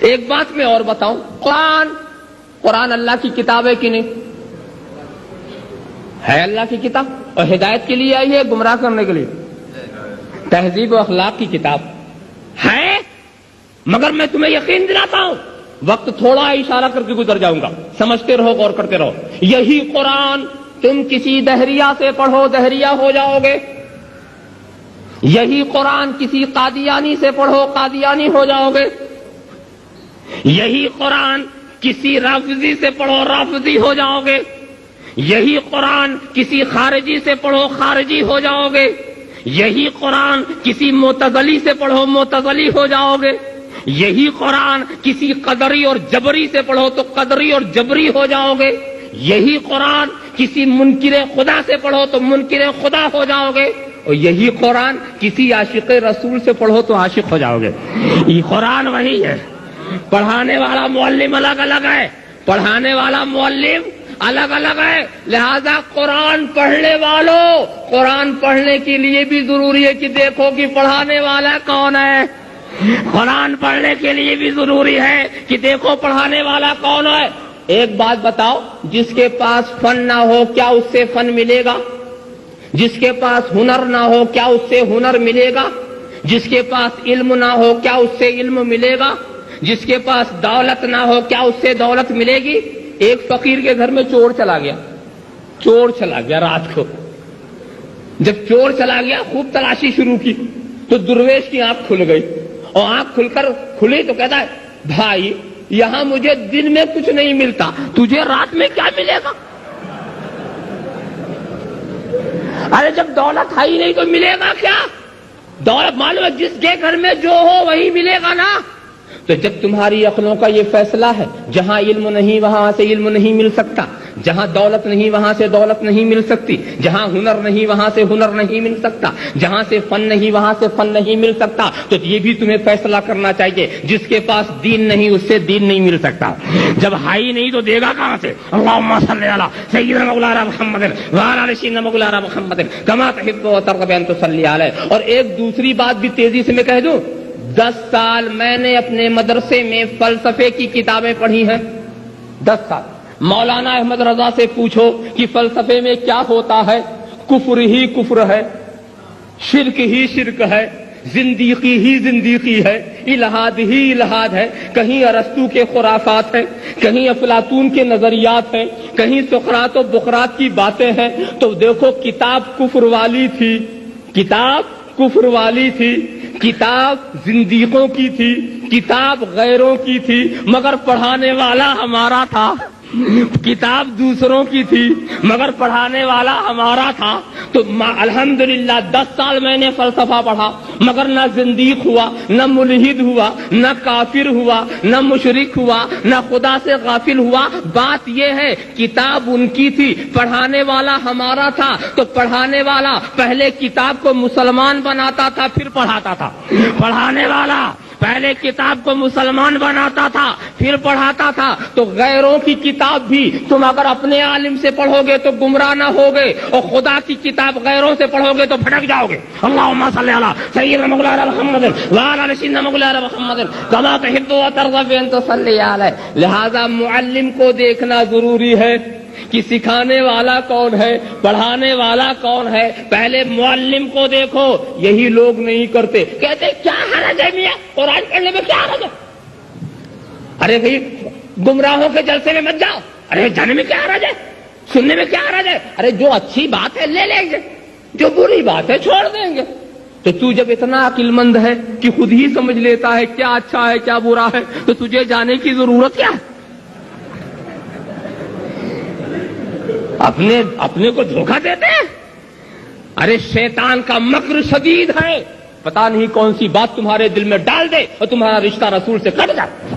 ایک بات میں اور بتاؤں، قرآن اللہ کی کتاب ہے کہ نہیں؟ ہے اللہ کی کتاب، اور ہدایت کے لیے آئی ہے گمراہ کرنے کے لیے؟ تہذیب و اخلاق کی کتاب ہے، مگر میں تمہیں یقین دلاتا ہوں، وقت تھوڑا اشارہ کر کے گزر جاؤں گا، سمجھتے رہو، غور کرتے رہو۔ یہی قرآن تم کسی دہریہ سے پڑھو دہریہ ہو جاؤ گے، یہی قرآن کسی قادیانی سے پڑھو قادیانی ہو جاؤ گے، یہی قرآن کسی رافضی سے پڑھو رافضی ہو جاؤ گے، یہی قرآن کسی خارجی سے پڑھو خارجی ہو جاؤ گے، یہی قرآن کسی معتزلی سے پڑھو معتزلی ہو جاؤ گے، یہی قرآن کسی قدری اور جبری سے پڑھو تو قدری اور جبری ہو جاؤ گے، یہی قرآن کسی منکر خدا سے پڑھو تو منکر خدا ہو جاؤ گے، اور یہی قرآن کسی عاشق رسول سے پڑھو تو عاشق ہو جاؤ گے۔ یہ قرآن وہی ہے، پڑھانے والا معلم الگ الگ ہے، پڑھانے والا معلم الگ الگ ہے، لہذا قرآن پڑھنے والوں، قرآن پڑھنے کے لیے بھی ضروری ہے کہ دیکھو کہ پڑھانے والا کون ہے، قرآن پڑھنے کے لیے بھی ضروری ہے کہ دیکھو پڑھانے والا کون ہے۔ ایک بات بتاؤ، جس کے پاس فن نہ ہو کیا اس سے فن ملے گا؟ جس کے پاس ہنر نہ ہو کیا اس سے ہنر ملے گا؟ جس کے پاس علم نہ ہو کیا اس سے علم ملے گا؟ جس کے پاس دولت نہ ہو کیا اس سے دولت ملے گی؟ ایک فقیر کے گھر میں چور چلا گیا رات کو، جب چور چلا گیا خوب تلاشی شروع کی تو درویش کی آنکھ کھل گئی، اور آنکھ کھل کر کھلی تو کہتا ہے بھائی یہاں مجھے دن میں کچھ نہیں ملتا، تجھے رات میں کیا ملے گا؟ ارے جب دولت ہے ہی نہیں تو ملے گا کیا؟ دولت معلوم ہے جس کے گھر میں جو ہو وہی ملے گا نا۔ تو جب تمہاری عقلوں کا یہ فیصلہ ہے جہاں علم نہیں وہاں سے علم نہیں مل سکتا، جہاں دولت نہیں وہاں سے دولت نہیں مل سکتی، جہاں ہنر نہیں وہاں سے ہنر نہیں مل سکتا، جہاں سے فن نہیں وہاں سے فن نہیں مل سکتا، تو یہ بھی تمہیں فیصلہ کرنا چاہیے جس کے پاس دین نہیں اس سے دین نہیں مل سکتا۔ جب ہائی نہیں تو دے گا کہاں سے؟ اللہم صلی علی سیدنا مولانا محمد وعلی آل سیدنا مولانا محمد کما تحب و ترغب ان تصلی علیہ۔ اور ایک دوسری بات بھی تیزی سے میں کہہ دوں، 10 سال میں نے اپنے مدرسے میں فلسفے کی کتابیں پڑھی ہیں، 10 سال۔ مولانا احمد رضا سے پوچھو کہ فلسفے میں کیا ہوتا ہے؟ کفر ہی کفر ہے، شرک ہی شرک ہے، زندیقی ہی زندیقی ہے، الہاد ہی الہاد ہے، کہیں ارسطو کے خرافات ہیں، کہیں افلاطون کے نظریات ہیں، کہیں سقراط و بقراط کی باتیں ہیں۔ تو دیکھو کتاب کفر والی تھی، کتاب کفر والی تھی، کتاب زندیقوں کی تھی، کتاب غیروں کی تھی، مگر پڑھانے والا ہمارا تھا۔ کتاب دوسروں کی تھی مگر پڑھانے والا ہمارا تھا۔ تو الحمدللہ 10 سال میں نے فلسفہ پڑھا، مگر نہ زندیق ہوا، نہ ملحد ہوا، نہ کافر ہوا، نہ مشرک ہوا، نہ خدا سے غافل ہوا۔ بات یہ ہے کتاب ان کی تھی، پڑھانے والا ہمارا تھا۔ تو پڑھانے والا پہلے کتاب کو مسلمان بناتا تھا پھر پڑھاتا تھا، پڑھانے والا پہلے کتاب کو مسلمان بناتا تھا پھر پڑھاتا تھا۔ تو غیروں کی کتاب بھی تم اگر اپنے عالم سے پڑھو گے تو گمراہ نہ ہوگے، اور خدا کی کتاب غیروں سے پڑھو گے تو بھٹک جاؤ گے۔ اللہم صلی علی سیدنا مولانا محمد وعلی آل سیدنا مولانا محمد کما تحب و ترغب ان تصلی علیہ۔ لہذا معلم کو دیکھنا ضروری ہے کہ سکھانے والا کون ہے، پڑھانے والا کون ہے۔ پہلے معلم کو دیکھو، یہی لوگ نہیں کرتے، کہتے کیا حرج ہے میاں قرآن پڑھنے میں، کیا حرج ہے؟ ارے بھائی گمراہوں کے جلسے میں مت جاؤ، ارے جانے میں کیا حرج ہے، سننے میں کیا حرج ہے؟ ارے جو اچھی بات ہے لے لیں گے، جو بری بات ہے چھوڑ دیں گے۔ تو تو جب اتنا عقل مند ہے کہ خود ہی سمجھ لیتا ہے کیا اچھا ہے کیا برا ہے، تو تجھے جانے کی ضرورت کیا ہے؟ اپنے کو دھوکہ دیتے ہیں۔ ارے شیطان کا مکر شدید ہے، پتہ نہیں کون سی بات تمہارے دل میں ڈال دے اور تمہارا رشتہ رسول سے کٹ جائے۔